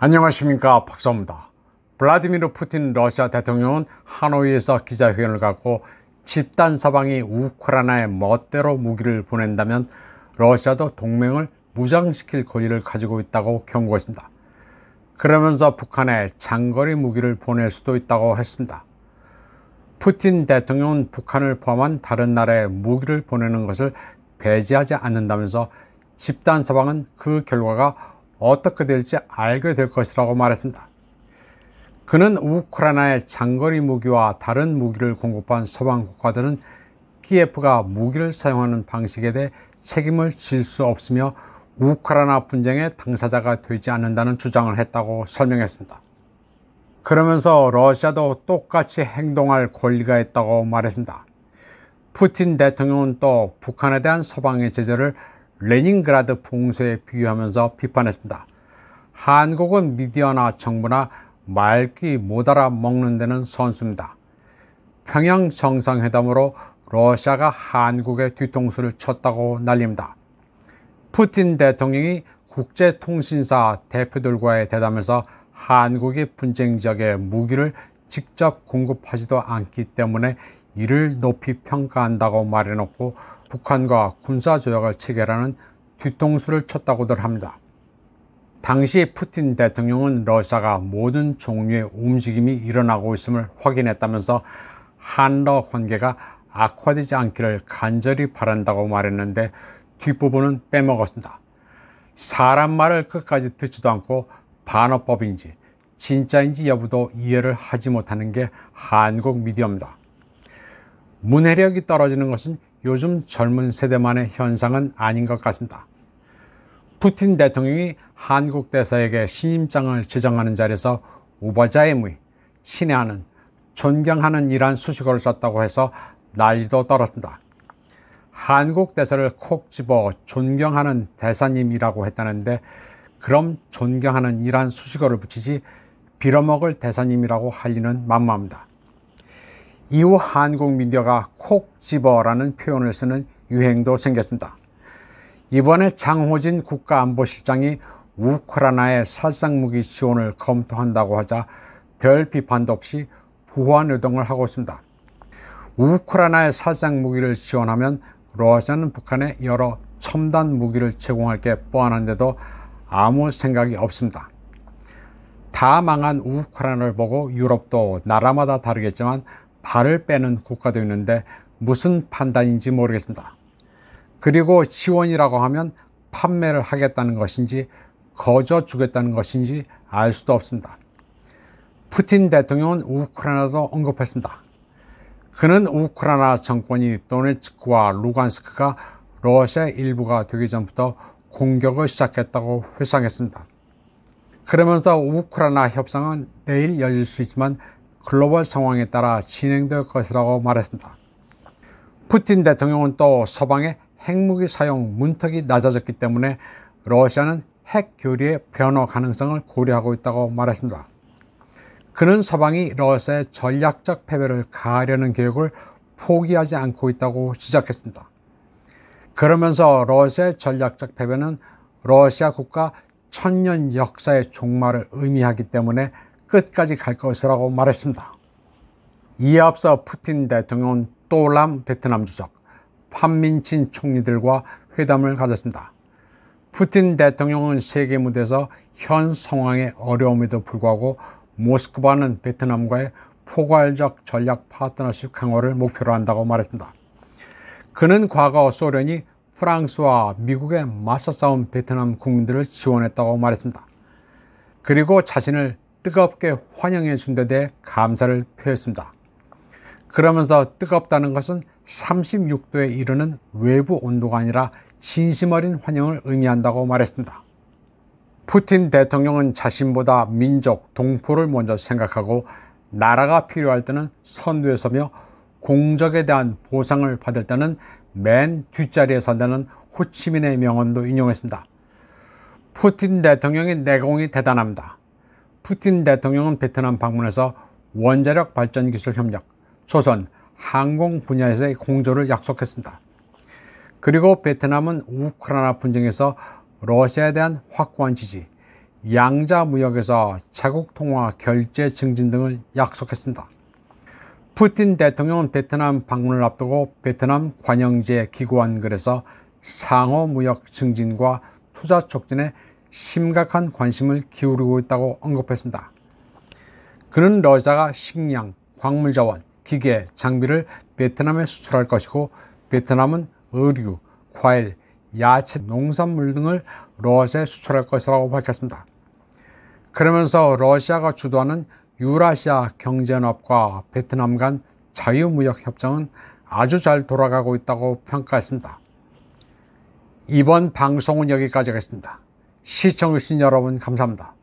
안녕하십니까, 박사입니다. 블라디미르 푸틴 러시아 대통령은 하노이에서 기자회견을 갖고 집단 서방이 우크라이나에 멋대로 무기를 보낸다면 러시아도 동맹을 무장시킬 권리를 가지고 있다고 경고했습니다. 그러면서 북한에 장거리 무기를 보낼 수도 있다고 했습니다. 푸틴 대통령은 북한을 포함한 다른 나라에 무기를 보내는 것을 배제하지 않는다면서 집단 서방은 그 결과가 어떻게 될지 알게 될 것이라고 말했습니다. 그는 우크라이나에 장거리 무기와 다른 무기를 공급한 서방 국가들은 키예프가 무기를 사용하는 방식에 대해 책임을 질 수 없으며 우크라이나 분쟁의 당사자가 되지 않는다는 주장을 했다고 설명했습니다. 그러면서 러시아도 똑같이 행동할 권리가 있다고 말했습니다. 푸틴 대통령은 또 북한에 대한 서방의 제재를 레닌그라드 봉쇄에 비유하면서 비판했습니다. 한국은 미디어나 정부나 말귀 못 알아먹는 데는 선수입니다. 평양 정상회담으로 러시아가 한국의 뒤통수를 쳤다고 난립니다. 푸틴 대통령이 국제통신사 대표들과의 대담에서 한국이 분쟁 지역에 무기를 직접 공급하지도 않기 때문에 이를 높이 평가한다고 말해놓고 북한과 군사조약을 체결하는 뒤통수를 쳤다고들 합니다. 당시 푸틴 대통령은 러시아가 모든 종류의 움직임이 일어나고 있음을 확인했다면서 한러 관계가 악화되지 않기를 간절히 바란다고 말했는데 뒷부분은 빼먹었습니다. 사람 말을 끝까지 듣지도 않고 반어법인지 진짜인지 여부도 이해를 하지 못하는 게 한국 미디어입니다. 문해력이 떨어지는 것은 요즘 젊은 세대만의 현상은 아닌 것 같습니다. 푸틴 대통령이 한국 대사에게 신임장을 제정하는 자리에서 우바자이무이, 친애하는, 존경하는 이란 수식어를 썼다고 해서 난리도 떨었습니다. 한국 대사를 콕 집어 존경하는 대사님이라고 했다는데 그럼 존경하는 이란 수식어를 붙이지 빌어먹을 대사님이라고 할 리는 만무합니다. 이후 한국 미디어가 콕 집어라는 표현을 쓰는 유행도 생겼습니다. 이번에 장호진 국가안보실장이 우크라이나의 살상무기 지원을 검토한다고 하자 별 비판도 없이 부화노동을 하고 있습니다. 우크라이나의 살상무기를 지원하면 러시아는 북한에 여러 첨단 무기를 제공할 게 뻔한데도 아무 생각이 없습니다. 다 망한 우크라이나를 보고 유럽도 나라마다 다르겠지만 발을 빼는 국가도 있는데 무슨 판단인지 모르겠습니다. 그리고 지원이라고 하면 판매를 하겠다는 것인지 거저 주겠다는 것인지 알 수도 없습니다. 푸틴 대통령은 우크라이나도 언급했습니다. 그는 우크라이나 정권이 도네츠크와 루간스크가 러시아의 일부가 되기 전부터 공격을 시작했다고 회상했습니다. 그러면서 우크라이나 협상은 내일 열릴 수 있지만 글로벌 상황에 따라 진행될 것이라고 말했습니다. 푸틴 대통령은 또 서방의 핵무기 사용 문턱이 낮아졌기 때문에 러시아는 핵 교류의 변화 가능성을 고려하고 있다고 말했습니다. 그는 서방이 러시아의 전략적 패배를 가하려는 계획을 포기하지 않고 있다고 지적했습니다. 그러면서 러시아의 전략적 패배는 러시아 국가 천년 역사의 종말을 의미하기 때문에 끝까지 갈 것이라고 말했습니다. 이에 앞서 푸틴 대통령은 또람 베트남 주석, 판민친 총리들과 회담을 가졌습니다. 푸틴 대통령은 세계 무대에서 현 상황의 어려움에도 불구하고 모스크바는 베트남과의 포괄적 전략 파트너십 강화를 목표로 한다고 말했습니다. 그는 과거 소련이 프랑스와 미국에 맞서 싸운 베트남 국민들을 지원했다고 말했습니다. 그리고 자신을 뜨겁게 환영해 준 데 대해 감사를 표했습니다. 그러면서 뜨겁다는 것은 36도에 이르는 외부 온도가 아니라 진심 어린 환영을 의미한다고 말했습니다. 푸틴 대통령은 자신보다 민족, 동포를 먼저 생각하고 나라가 필요할 때는 선두에 서며 공적에 대한 보상을 받을 때는 맨 뒷자리에 선다는 호치민의 명언도 인용했습니다. 푸틴 대통령의 내공이 대단합니다. 푸틴 대통령은 베트남 방문해서 원자력 발전 기술 협력, 조선, 항공 분야에서의 공조를 약속했습니다. 그리고 베트남은 우크라이나 분쟁에서 러시아에 대한 확고한 지지, 양자 무역에서 자국 통화 결제 증진 등을 약속했습니다. 푸틴 대통령은 베트남 방문을 앞두고 베트남 관영지에 기고한 글에서 상호 무역 증진과 투자 촉진에 심각한 관심을 기울이고 있다고 언급했습니다. 그는 러시아가 식량, 광물자원, 기계, 장비를 베트남에 수출할 것이고 베트남은 의류, 과일, 야채, 농산물 등을 러시아에 수출할 것이라고 밝혔습니다. 그러면서 러시아가 주도하는 유라시아 경제연합과 베트남 간 자유무역협정은 아주 잘 돌아가고 있다고 평가했습니다. 이번 방송은 여기까지 하겠습니다. 시청해주신 여러분 감사합니다.